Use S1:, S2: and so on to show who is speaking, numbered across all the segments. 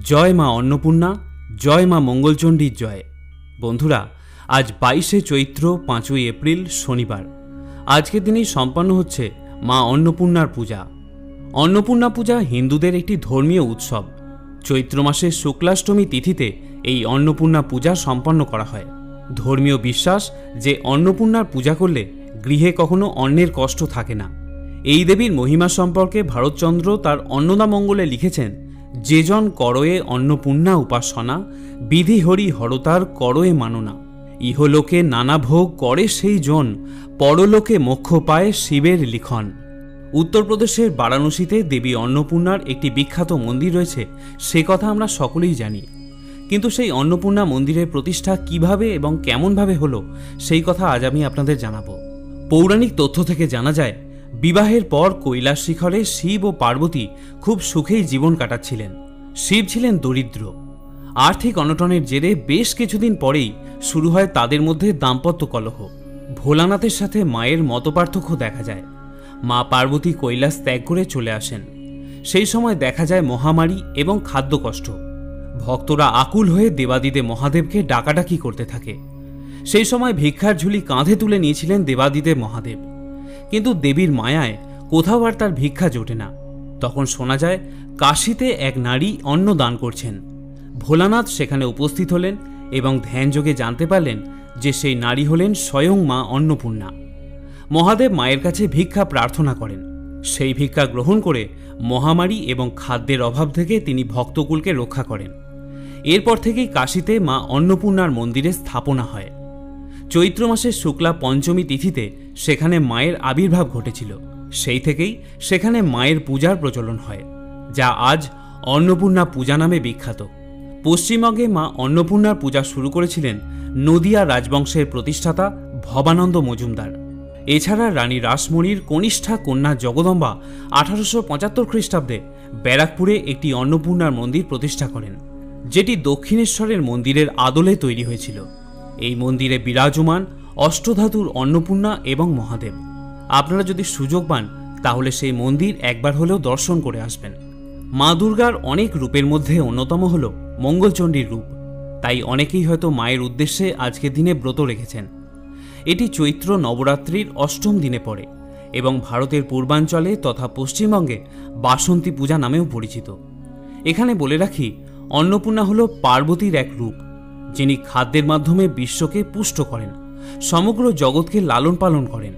S1: জয় মা অন্নপূর্ণা, জয় মা মঙ্গলচণ্ডীর জয়। বন্ধুরা, আজ 22শে চৈত্র 5ই এপ্রিল শনিবার। আজকের দিনেই সম্পন্ন হচ্ছে মা অন্নপূর্ণার পূজা। অন্নপূর্ণা পূজা হিন্দুদের একটি ধর্মীয় উৎসব। চৈত্র মাসের শুক্লাষ্টমী তিথিতে এই অন্নপূর্ণা পূজা সম্পন্ন করা হয়। ধর্মীয় বিশ্বাস যে অন্নপূর্ণার পূজা করলে গৃহে কখনো অন্নের কষ্ট থাকে না। এই দেবীর মহিমা সম্পর্কে ভারতচন্দ্র তার অন্নদামঙ্গলে লিখেছেন, যে জন করয়ে অন্নপূর্ণা উপাসনা, বিধি হরি হরতার করয়ে মাননা। ইহলোকে নানা ভোগ করে সেই জন, পরলোকে মোক্ষ পায় শিবের লিখন। উত্তরপ্রদেশের বারাণসীতে দেবী অন্নপূর্ণার একটি বিখ্যাত মন্দির রয়েছে, সে কথা আমরা সকলেই জানি। কিন্তু সেই অন্নপূর্ণা মন্দিরের প্রতিষ্ঠা কিভাবে এবং কেমনভাবে হলো, সেই কথা আজ আমি আপনাদের জানাবো। পৌরাণিক তথ্য থেকে জানা যায়, বিবাহের পর কৈলাস শিখরে শিব ও পার্বতী খুব সুখেই জীবন কাটাচ্ছিলেন। শিব ছিলেন দরিদ্র। আর্থিক অনটনের জেরে বেশ কিছুদিন পরেই শুরু হয় তাদের মধ্যে দাম্পত্য কলহ। ভোলানাথের সাথে মায়ের মতপার্থক্য দেখা যায়। মা পার্বতী কৈলাস ত্যাগ করে চলে আসেন। সেই সময় দেখা যায় মহামারী এবং খাদ্যকষ্ট। ভক্তরা আকুল হয়ে দেবাদিদেব মহাদেবকে ডাকাডাকি করতে থাকে। সেই সময় ভিক্ষার ঝুলি কাঁধে তুলে নিয়েছিলেন দেবাদিদেব মহাদেব। কিন্তু দেবীর মায়ায় কোথাও আর তার ভিক্ষা জোটে না। তখন শোনা যায় কাশীতে এক নারী অন্ন দান করছেন। ভোলানাথ সেখানে উপস্থিত হলেন এবং ধ্যানযোগে জানতে পারলেন যে সেই নারী হলেন স্বয়ং মা অন্নপূর্ণা। মহাদেব মায়ের কাছে ভিক্ষা প্রার্থনা করেন। সেই ভিক্ষা গ্রহণ করে মহামারী এবং খাদ্যের অভাব থেকে তিনি ভক্তকুলকে রক্ষা করেন। এরপর থেকেই কাশীতে মা অন্নপূর্ণার মন্দিরে স্থাপনা হয়। চৈত্র মাসের শুক্লা পঞ্চমী তিথিতে সেখানে মায়ের আবির্ভাব ঘটেছিল। সেই থেকেই সেখানে মায়ের পূজার প্রচলন হয়, যা আজ অন্নপূর্ণা পূজা নামে বিখ্যাত। পশ্চিমবঙ্গে মা অন্নপূর্ণার পূজা শুরু করেছিলেন নদিয়া রাজবংশের প্রতিষ্ঠাতা ভবানন্দ মজুমদার। এছাড়া রানী রাসমণির কনিষ্ঠা কন্যা জগদম্বা 1875 খ্রিস্টাব্দে ব্যারাকপুরে একটি অন্নপূর্ণার মন্দির প্রতিষ্ঠা করেন, যেটি দক্ষিণেশ্বরের মন্দিরের আদলে তৈরি হয়েছিল। এই মন্দিরে বিরাজমান অষ্টধাতুর অন্নপূর্ণা এবং মহাদেব। আপনারা যদি সুযোগ পান তাহলে সেই মন্দির একবার হলেও দর্শন করে আসবেন। মা দুর্গার অনেক রূপের মধ্যে অন্যতম হল মঙ্গলচণ্ডীর রূপ। তাই অনেকেই হয়তো মায়ের উদ্দেশ্যে আজকের দিনে ব্রত রেখেছেন। এটি চৈত্র নবরাত্রির অষ্টম দিনে পড়ে এবং ভারতের পূর্বাঞ্চলে তথা পশ্চিমবঙ্গে বাসন্তী পূজা নামেও পরিচিত। এখানে বলে রাখি, অন্নপূর্ণা হল পার্বতীর এক রূপ, যিনি খাদ্যের মাধ্যমে বিশ্বকে পুষ্ট করেন, সমগ্র জগৎকে লালন পালন করেন।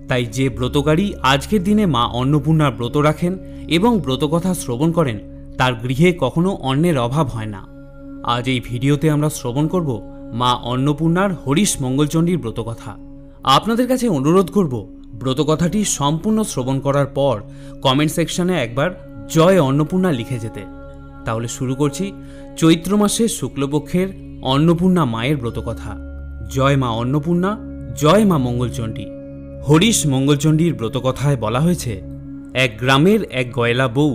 S1: তাই যে ব্রতকারী আজকের দিনে মা অন্নপূর্ণার ব্রত রাখেন এবং ব্রতকথা শ্রবণ করেন, তার গৃহে কখনো অন্নের অভাব হয় না। আজ এই ভিডিওতে আমরা শ্রবণ করব মা অন্নপূর্ণার হরিশ মঙ্গলচণ্ডীর ব্রতকথা। আপনাদের কাছে অনুরোধ করব, ব্রতকথাটি সম্পূর্ণ শ্রবণ করার পর কমেন্ট সেকশনে একবার জয় অন্নপূর্ণা লিখে যেতে। তাহলে শুরু করছি চৈত্র মাসের শুক্লপক্ষের অন্নপূর্ণা মায়ের ব্রতকথা। জয় মা অন্নপূর্ণা, জয় মা মঙ্গলচণ্ডী। হরিশ মঙ্গলচণ্ডীর ব্রতকথায় বলা হয়েছে, এক গ্রামের এক গয়লা বউ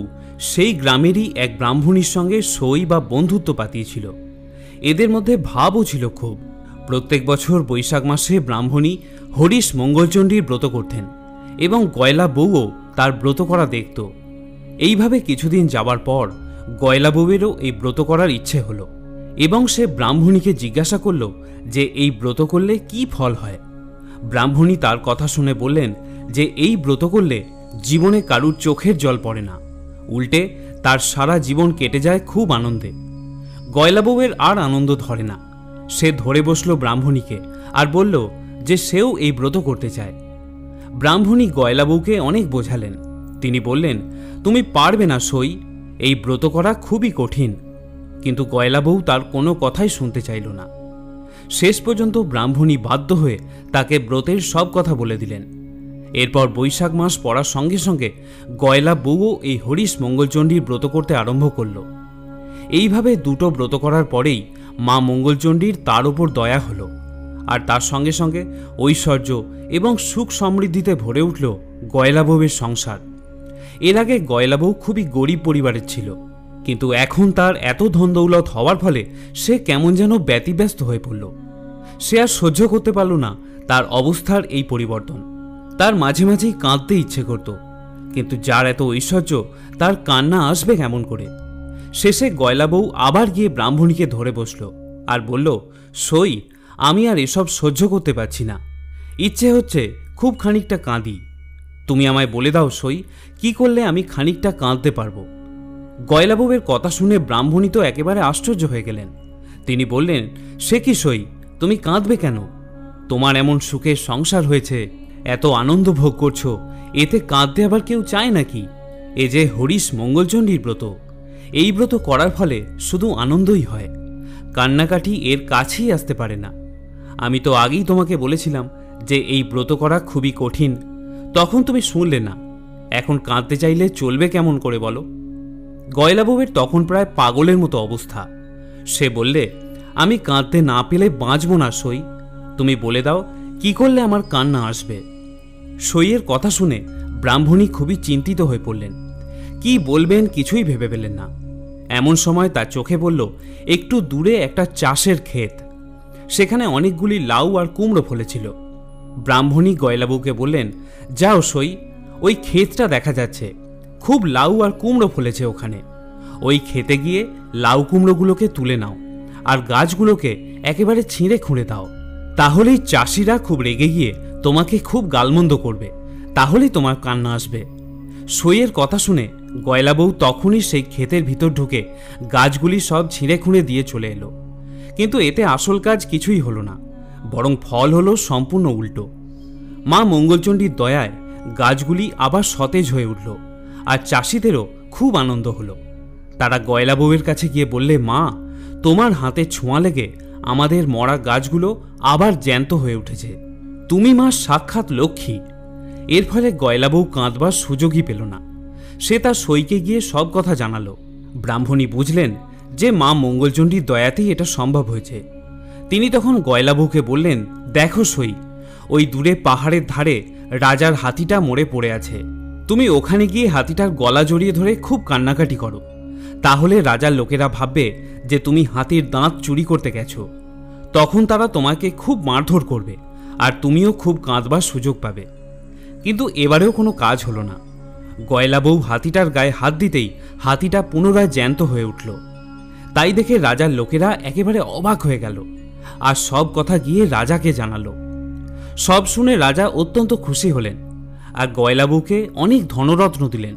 S1: সেই গ্রামেরই এক ব্রাহ্মণীর সঙ্গে সই বা বন্ধুত্ব পাতিয়েছিল। এদের মধ্যে ভাবও ছিল খুব। প্রত্যেক বছর বৈশাখ মাসে ব্রাহ্মণী হরিশ মঙ্গলচণ্ডীর ব্রত করতেন এবং গয়লা বউও তার ব্রত করা দেখত। এইভাবে কিছুদিন যাবার পর গয়লা বউয়েরও এই ব্রত করার ইচ্ছে হলো এবং সে ব্রাহ্মণীকে জিজ্ঞাসা করল যে এই ব্রত করলে কি ফল হয়। ব্রাহ্মণী তার কথা শুনে বললেন যে এই ব্রত করলে জীবনে কারুর চোখের জল পড়ে না, উল্টে তার সারা জীবন কেটে যায় খুব আনন্দে। গয়লা বউয়ের আর আনন্দ ধরে না। সে ধরে বসল ব্রাহ্মণীকে আর বলল যে সেও এই ব্রত করতে চায়। ব্রাহ্মণী গয়লা বউকে অনেক বোঝালেন। তিনি বললেন, তুমি পারবে না সই, এই ব্রত করা খুবই কঠিন। কিন্তু গয়লা বউ তার কোনো কথাই শুনতে চাইল না। শেষ পর্যন্ত ব্রাহ্মণী বাধ্য হয়ে তাকে ব্রতের সব কথা বলে দিলেন। এরপর বৈশাখ মাস পড়ার সঙ্গে সঙ্গে গয়লা বউও এই হরিশ মঙ্গলচণ্ডীর ব্রত করতে আরম্ভ করল। এইভাবে দুটো ব্রত করার পরেই মা মঙ্গলচণ্ডীর তার উপর দয়া হলো, আর তার সঙ্গে সঙ্গে ঐশ্বর্য এবং সুখ সমৃদ্ধিতে ভরে উঠল গয়লা বউয়ের সংসার। এর আগে গয়লা বউ খুবই গরিব পরিবারের ছিল, কিন্তু এখন তার এত ধন দৌলত হওয়ার ফলে সে কেমন যেন ব্যতিব্যস্ত হয়ে পড়ল। সে আর সহ্য করতে পারল না তার অবস্থার এই পরিবর্তন। তার মাঝে মাঝেই কাঁদতে ইচ্ছে করত, কিন্তু যার এত ঐশ্বর্য তার কান্না আসবে কেমন করে। শেষে গয়লা বউ আবার গিয়ে ব্রাহ্মণীকে ধরে বসল আর বলল, সই, আমি আর এসব সহ্য করতে পারছি না। ইচ্ছে হচ্ছে খুব খানিকটা কাঁদি। তুমি আমায় বলে দাও সই, কি করলে আমি খানিকটা কাঁদতে পারবো। গয়লা বউয়ের কথা শুনে ব্রাহ্মণী তো একেবারে আশ্চর্য হয়ে গেলেন। তিনি বললেন, সে কি সই, তুমি কাঁদবে কেন? তোমার এমন সুখের সংসার হয়েছে, এত আনন্দ ভোগ করছো, এতে কাঁদতে আবার কেউ চায় নাকি? এ যে হরিশ মঙ্গলচণ্ডীর ব্রত, এই ব্রত করার ফলে শুধু আনন্দই হয়, কান্নাকাটি এর কাছেই আসতে পারে না। আমি তো আগেই তোমাকে বলেছিলাম যে এই ব্রত করা খুবই কঠিন, তখন তুমি শুনলে না। এখন কাঁদতে চাইলে চলবে কেমন করে বলো? গয়লা বউয়ের তখন প্রায় পাগলের মতো অবস্থা। সে বললে, আমি কাঁদতে না পেলে বাঁচব না সই। তুমি বলে দাও কি করলে আমার কান্না আসবে। সইয়ের কথা শুনে ব্রাহ্মণী খুবই চিন্তিত হয়ে পড়লেন। কি বলবেন কিছুই ভেবে পেলেন না। এমন সময় তার চোখে পড়ল একটু দূরে একটা চাষের ক্ষেত। সেখানে অনেকগুলি লাউ আর কুমড়ো ফলেছিল। ব্রাহ্মণী গয়লাবউকে বললেন, যাও সই, ওই ক্ষেতটা দেখা যাচ্ছে, খুব লাউ আর কুমড়ো ফলেছে ওখানে। ওই ক্ষেতে গিয়ে লাউ কুমড়োগুলোকে তুলে নাও আর গাছগুলোকে একেবারে ছিঁড়ে খুঁড়ে দাও। তাহলেই চাষিরা খুব রেগে গিয়ে তোমাকে খুব গালমন্দ করবে, তাহলেই তোমার কান্না আসবে। সইয়ের কথা শুনে গয়লা বউ তখনই সেই ক্ষেতের ভিতর ঢুকে গাছগুলি সব ছিঁড়ে খুঁড়ে দিয়ে চলে এলো। কিন্তু এতে আসল কাজ কিছুই হলো না, বরং ফল হলো সম্পূর্ণ উল্টো। মা মঙ্গলচণ্ডীর দয়ায় গাছগুলি আবার সতেজ হয়ে উঠল আর চাষিদেরও খুব আনন্দ হলো। তারা গয়লা বউয়ের কাছে গিয়ে বললে, মা, তোমার হাতে ছোঁয়া লেগে আমাদের মরা গাছগুলো আবার জ্যান্ত হয়ে উঠেছে। তুমি মা সাক্ষাৎ লক্ষ্মী। এর ফলে গয়লা বউ কাঁদবার সুযোগই পেল না। সে তার সইকে গিয়ে সব কথা জানালো। ব্রাহ্মণী বুঝলেন যে মা মঙ্গলচণ্ডীর দয়াতেই এটা সম্ভব হয়েছে। তিনি তখন গয়লা বউকে বললেন, দেখো সই, ওই দূরে পাহাড়ের ধারে রাজার হাতিটা মরে পড়ে আছে। তুমি ওখানে গিয়ে হাতিটার গলা জড়িয়ে ধরে খুব কান্নাকাটি করো, তাহলে রাজার লোকেরা ভাববে যে তুমি হাতির দাঁত চুরি করতে গেছো। তখন তারা তোমাকে খুব মারধর করবে আর তুমিও খুব কাঁদবার সুযোগ পাবে। কিন্তু এবারেও কোনো কাজ হলো না। গয়লা বউ হাতিটার গায়ে হাত দিতেই হাতিটা পুনরায় জ্যান্ত হয়ে উঠল। তাই দেখে রাজার লোকেরা একেবারে অবাক হয়ে গেল আর সব কথা গিয়ে রাজাকে জানালো। সব শুনে রাজা অত্যন্ত খুশি হলেন আর গয়লা বউকে অনেক ধনরত্ন দিলেন।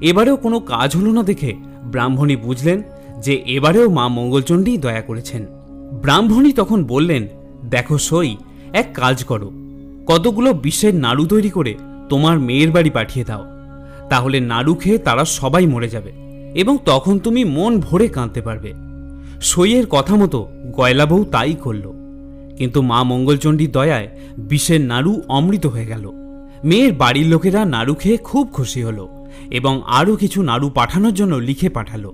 S1: এবারেও কোনো কাজ হলো না দেখে ব্রাহ্মণী বুঝলেন যে এবারেও মা মঙ্গলচণ্ডী দয়া করেছেন। ব্রাহ্মণী তখন বললেন, দেখো সই, এক কাজ করো, কতগুলো বিষের নাড়ু তৈরি করে তোমার মেয়ের বাড়ি পাঠিয়ে দাও। তাহলে নাড়ু খেয়ে তারা সবাই মরে যাবে এবং তখন তুমি মন ভরে কাঁদতে পারবে। সইয়ের কথা মতো গয়লা বউ তাই করল। কিন্তু মা মঙ্গলচণ্ডীর দয়ায় বিষের নাড়ু অমৃত হয়ে গেল। মেয়ের বাড়ির লোকেরা নাড়ু খেয়ে খুব খুশি হলো এবং আরও কিছু নাড়ু পাঠানোর জন্য লিখে পাঠালো।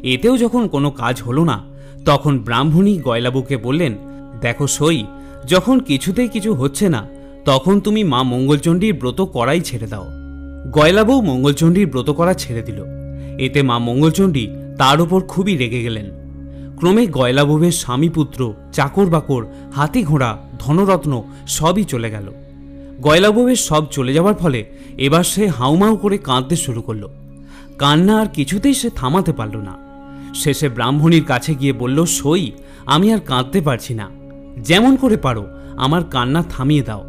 S1: এতেও যখন কোনো কাজ হলো না, তখন ব্রাহ্মণী গয়লা বউকে বললেন, দেখো সই, যখন কিছুতেই কিছু হচ্ছে না, তখন তুমি মা মঙ্গলচণ্ডীর ব্রত করাই ছেড়ে দাও। গয়লা বউ মঙ্গলচণ্ডীর ব্রত করা ছেড়ে দিল। এতে মা মঙ্গলচণ্ডী তার উপর খুবই রেগে গেলেন। ক্রমে গয়লা বউয়ের স্বামী পুত্র, চাকর বাকর, হাতি ঘোড়া, ধনরত্ন সবই চলে গেল। গয়লা বউয়ের সব চলে যাওয়ার ফলে এবার সে হাউমাউ করে কাঁদতে শুরু করল। কান্না আর কিছুতেই সে থামাতে পারল না। শেষে ব্রাহ্মণীর কাছে গিয়ে বলল, সই, আমি আর কাঁদতে পারছি না, যেমন করে পারো আমার কান্না থামিয়ে দাও।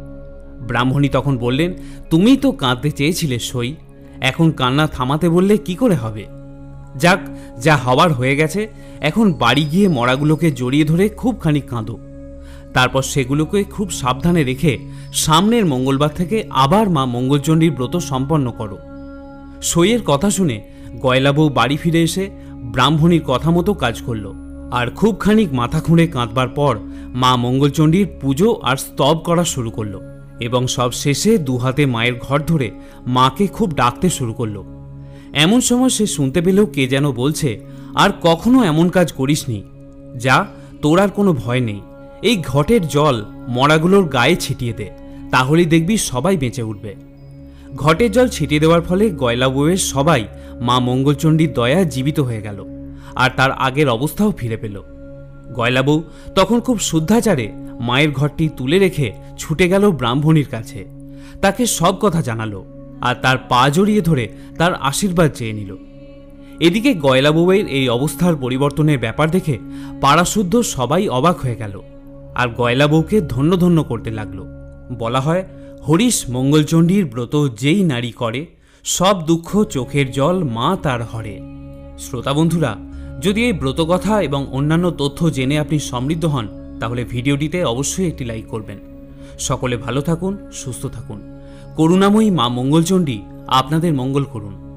S1: ব্রাহ্মণী তখন বললেন, তুমিই তো কাঁদতে চেয়েছিলে সই, এখন কান্না থামাতে বললে কি করে হবে? যাক, যা হওয়ার হয়ে গেছে, এখন বাড়ি গিয়ে মরাগুলোকে জড়িয়ে ধরে খুব খানিক কাঁদো। তারপর সেগুলোকে খুব সাবধানে রেখে সামনের মঙ্গলবার থেকে আবার মা মঙ্গলচণ্ডীর ব্রত সম্পন্ন করো। সইয়ের কথা শুনে গয়লা বউ বাড়ি ফিরে এসে ব্রাহ্মণীর কথা মতো কাজ করল আর খুব খানিক মাথা খুঁড়ে কাঁদবার পর মা মঙ্গলচণ্ডীর পুজো আর স্তব করা শুরু করল এবং সব শেষে দুহাতে মায়ের ঘর ধরে মাকে খুব ডাকতে শুরু করল। এমন সময় সে শুনতে পেলেও কে যেন বলছে, আর কখনো এমন কাজ করিসনি, যা, তোর আর কোনো ভয় নেই, এই ঘটের জল মরাগুলোর গায়ে ছিটিয়ে দে, তাহলেই দেখবি সবাই বেঁচে উঠবে। ঘটের জল ছিটিয়ে দেওয়ার ফলে গয়লা বউয়ের সবাই মা মঙ্গলচণ্ডীর দয়া জীবিত হয়ে গেল আর তার আগের অবস্থাও ফিরে পেল। গয়লা বউ তখন খুব শুদ্ধাচারে মায়ের ঘরটি তুলে রেখে ছুটে গেল ব্রাহ্মণীর কাছে। তাকে সব কথা জানালো আর তার পা জড়িয়ে ধরে তার আশীর্বাদ চেয়ে নিল। এদিকে গয়লা বউয়ের এই অবস্থার পরিবর্তনের ব্যাপার দেখে পাড়াশুদ্ধ সবাই অবাক হয়ে গেল আর গয়লা বউকে ধন্য ধন্য করতে লাগলো। বলা হয়, হরিশ মঙ্গলচণ্ডীর ব্রত যেই নারী করে, সব দুঃখ চোখের জল মা তার হরে। শ্রোতা বন্ধুরা, যদি এই ব্রতকথা এবং অন্যান্য তথ্য জেনে আপনি সমৃদ্ধ হন, তাহলে ভিডিওটিতে অবশ্যই একটি লাইক করবেন। সকলে ভালো থাকুন, সুস্থ থাকুন। করুণাময়ী মা মঙ্গলচণ্ডী আপনাদের মঙ্গল করুন।